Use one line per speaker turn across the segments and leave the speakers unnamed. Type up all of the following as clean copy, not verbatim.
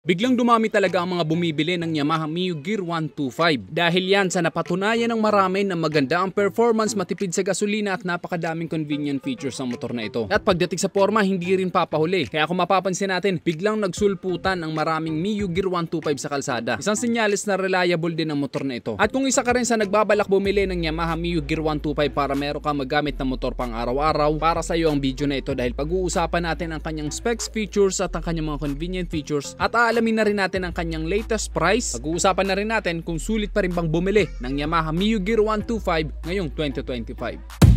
Biglang dumami talaga ang mga bumibili ng Yamaha Mio Gear 125. Dahil yan sa napatunayan ng marami na maganda ang performance, matipid sa gasolina at napakadaming convenient features ng motor na ito. At pagdating sa forma, hindi rin papahuli. Kaya kung mapapansin natin, biglang nagsulputan ang maraming Mio Gear 125 sa kalsada. Isang senyales na reliable din ang motor na ito. At kung isa ka rin sa nagbabalak bumili ng Yamaha Mio Gear 125 para meron ka magamit na motor pang araw-araw, para sa iyo ang video na ito dahil pag-uusapan natin ang kanyang specs, features at ang kanyang mga convenient features at alamin na rin natin ang kanyang latest price. Pag-uusapan na rin natin kung sulit pa rin bang bumili ng Yamaha Mio Gear 125 ngayong 2025.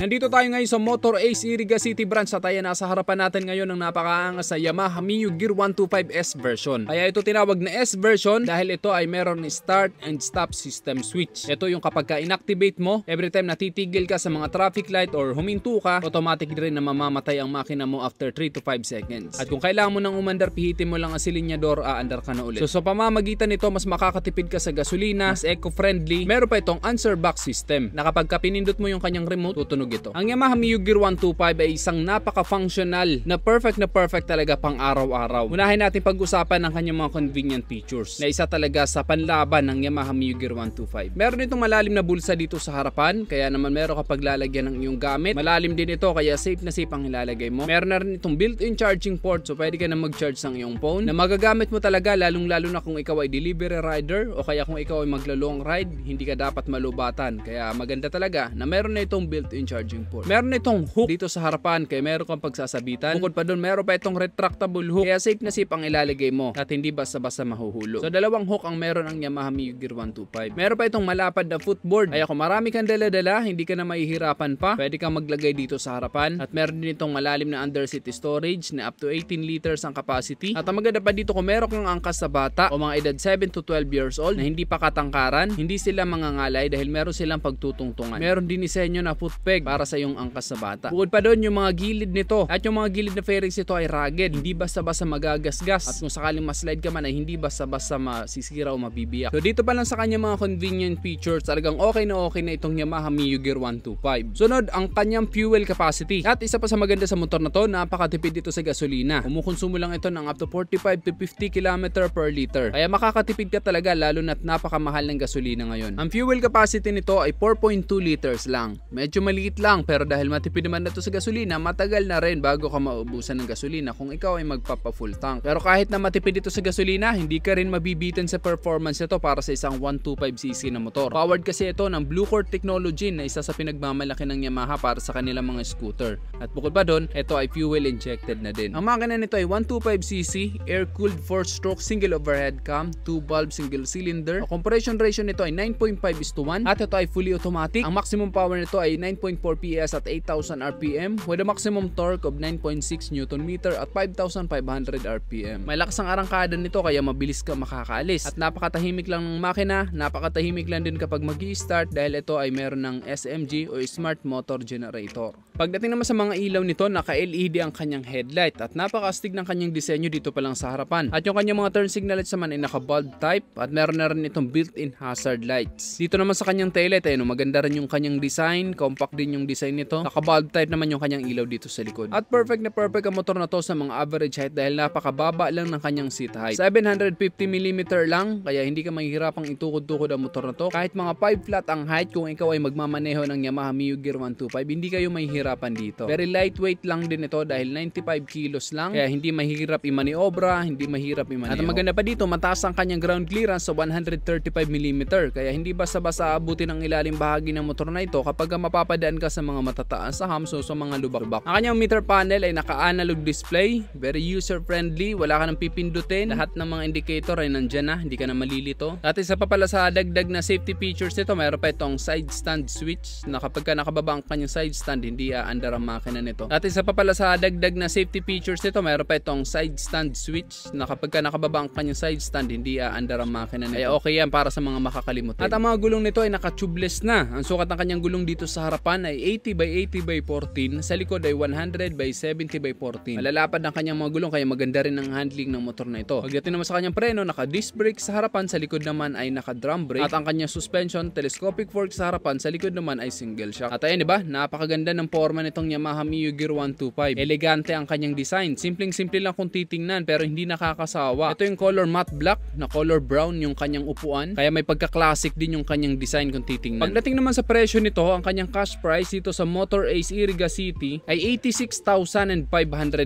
Nandito tayo ngayon sa Motor Ace Iriga City branch at tayo nasa harapan natin ngayon ng napakaangas na Yamaha Mio Gear 125S version. Kaya ito tinawag na S version dahil ito ay meron start and stop system switch. Ito yung kapag ka inactivate mo, every time natitigil ka sa mga traffic light or huminto ka, automatic rin na mamamatay ang makina mo after 3 to 5 seconds. At kung kailangan mo nang umandar, pihitin mo lang ang silinyador, aandar ka na ulit. So sa pamamagitan nito, mas makakatipid ka sa gasolina, mas eco-friendly. Meron pa itong answer box system na kapag ka pinindot mo yung kanyang remote, tutunog ito. Ang Yamaha Mio Gear 125 ay isang napaka-functional na perfect talaga pang araw-araw. Unahin natin pag-usapan ng kanyang mga convenient features na isa talaga sa panlaban ng Yamaha Mio Gear 125. Meron itong malalim na bulsa dito sa harapan, kaya naman meron kapag lalagyan ng iyong gamit. Malalim din ito kaya safe na safe ang ilalagay mo. Meron na rin itong built-in charging port, so pwede ka na mag-charge ng iyong phone na magagamit mo talaga lalong-lalo na kung ikaw ay delivery rider o kaya kung ikaw ay maglo-long ride, hindi ka dapat malubatan. Kaya maganda talaga na meron na itong built-in charging port. Meron na itong hook dito sa harapan kaya meron kang pagsasabitan. Bukod pa doon, meron pa itong retractable hook kaya safe na safe ang ilalagay mo at hindi basta-basta mahuhulog. So dalawang hook ang meron ang Yamaha Mio Gear 125. Meron pa itong malapad na footboard kaya kung marami kang dala-dala, hindi ka na mahihirapan pa, pwede kang maglagay dito sa harapan. At meron din itong malalim na underseat storage na up to 18 liters ang capacity. At ang maganda pa dito, kung meron kang angkas sa bata o mga edad 7 to 12 years old na hindi pa katangkaran, hindi sila mangangalay dahil meron silang pagtutungtungan. Meron din disenyo na foot peg para sa yung angkas sa bata. Bukod pa doon, yung mga gilid nito at yung mga gilid na fairings ito ay rugged, hindi basta-basta magagasgas at kung sakaling ma-slide ka man ay hindi basta-basta masisira o mabibiyak. So dito pa lang sa kanya mga convenient features, talagang okay na itong Yamaha Mio Gear 125. Sunod, ang kanyang fuel capacity. At isa pa sa maganda sa motor na to, napakatipid dito sa gasolina. Kumukonsumo lang ito ng up to 45 to 50 km per liter. Kaya makakatipid ka talaga lalo na't napakamahal ng gasolina ngayon. Ang fuel capacity nito ay 4.2 liters lang. Medyo maliit lang pero dahil matipid naman na to sa gasolina, matagal na rin bago ka maubusan ng gasolina kung ikaw ay magpapa-full tank. Pero kahit na matipid ito sa gasolina, hindi ka rin mabibitin sa performance nito para sa isang 125cc na motor. Powered kasi ito ng Blue Core technology na isa sa pinagmamalaki ng Yamaha para sa kanilang mga scooter. At bukod pa doon, ito ay fuel injected na din. Ang makina nito ay 125cc, air-cooled 4-stroke single overhead cam, 2-valve single cylinder. Ang compression ratio nito ay 9.5:1 at ito ay fully automatic. Ang maximum power nito ay 9.4 PS at 8,000 RPM with a maximum torque of 9.6 Nm at 5,500 RPM. May lakas ang arangkada nito kaya mabilis ka makakaalis. At napakatahimik lang ng makina, napakatahimik lang din kapag mag-i-start dahil ito ay meron ng SMG o Smart Motor Generator. Pagdating naman sa mga ilaw nito, naka-LED ang kanyang headlight at napakastig ng kanyang disenyo dito pa lang sa harapan. At yung kanyang mga turn signal lights naman ay naka-bulb type at meron na rin itong built-in hazard lights. Dito naman sa kanyang taillight ay maganda rin yung kanyang design, compact din yung design nito. Naka-bulb type naman yung kanyang ilaw dito sa likod. At perfect ang motor na to sa mga average height dahil napakababa lang ng kanyang seat height. 750mm lang kaya hindi ka mahihirapang itukod-tukod ang motor na to. Kahit mga 5 flat ang height kung ikaw ay magmamaneho ng Yamaha Mio Gear 125, hindi kayo mahihirapan dito. Very lightweight lang din ito dahil 95 kilos lang kaya hindi mahirap i-maniobra, hindi mahirap i-maneho. At ang maganda pa dito, mataas ang kanyang ground clearance sa 135mm kaya hindi basta-basta aabutin ang ilalim bahagi ng motor na ito kapag mapapadaan ka sa mga matataas sa hams o sa mga lubak-lubak. Ang kanyang meter panel ay naka-analog display, very user-friendly, wala ka nang pipindutin. Lahat ng mga indicator ay nandyan na, hindi ka na malilito. At isa pa pala sa dagdag na safety features nito, mayroon pa itong side stand switch na kapag ka nakababa ang kanyang side stand, hindi aandar ang makina nito. At isa pa pala sa dagdag na safety features nito, mayroon pa itong side stand switch na kapag ka nakababa ang kanyang side stand, hindi aandar ang makina nito. Ay okay yan para sa mga makakalimutan. At ang mga gulong nito ay naka-tubeless na. Ang sukat ng kanyang gulong dito sa harapan ay ay 80 by 80 by 14, sa likod ay 100 by 70 by 14. Malalapad ang kanyang mga gulong kaya maganda rin ang handling ng motor na ito. Pagdating naman sa kanyang preno, naka disc brake sa harapan, sa likod naman ay naka drum brake, at ang kanyang suspension telescopic fork sa harapan, sa likod naman ay single shock. At ayan, diba? Napakaganda ng forma nitong Yamaha Mio Gear 125. Elegante ang kanyang design. Simpleng-simple lang kung titingnan pero hindi nakakasawa. Ito yung color matte black na color brown yung kanyang upuan. Kaya may pagka-classic din yung kanyang design kung titingnan. Pagdating naman sa presyo nito, ang kanyang cash price dito sa Motor Ace Iriga City ay 86,500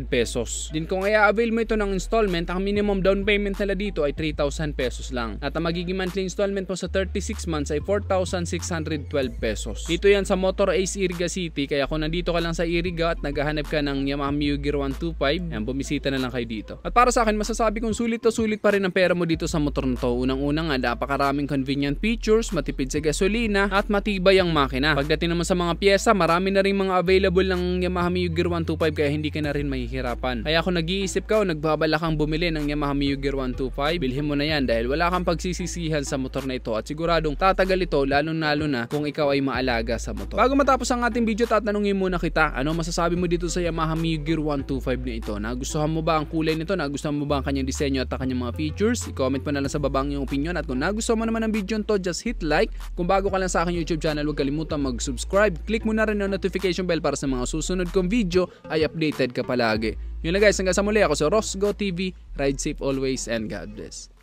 pesos. Din kung i-avail mo ito ng installment, ang minimum down payment nila dito ay 3,000 pesos lang. At ang magiging monthly installment mo sa 36 months ay 4,612 pesos. Dito yan sa Motor Ace Iriga City, kaya kung nandito ka lang sa Iriga at naghahanap ka ng Yamaha Mio Gear 125, yan, bumisita na lang kayo dito. At para sa akin, masasabi kong sulit pa rin ang pera mo dito sa motor na to. Unang-una nga, napakaraming convenient features, matipid sa gasolina, at matibay ang makina. Pagdating naman sa mga pyesa, marami na rin mga available ng Yamaha Mio Gear 125 kaya hindi ka na rin mahihirapan. Kaya kung nag-iisip ka o nagbabala kang bumili ng Yamaha Mio Gear 125, bilhin mo na yan dahil wala kang pagsisisihan sa motor na ito at siguradong tatagal ito lalo na kung ikaw ay maalaga sa motor. Bago matapos ang ating video, tatanungin muna kita, ano masasabi mo dito sa Yamaha Mio Gear 125 na ito? Nagustuhan mo ba ang kulay nito? Nagustuhan mo ba ang kanyang disenyo at ang kanyang mga features? I-comment mo na lang sa baba ang iyong opinion, at kung nagustuhan mo naman ang video nito, just hit like. Kung bago ka lang sa aking YouTube channel, huwag kalimutan mag-subscribe. Click mo na rin ang notification bell para sa mga susunod kong video ay updated ka palagi. Yun lang guys, hanggang sa muli, ako si Rosgo TV. Ride safe always and God bless.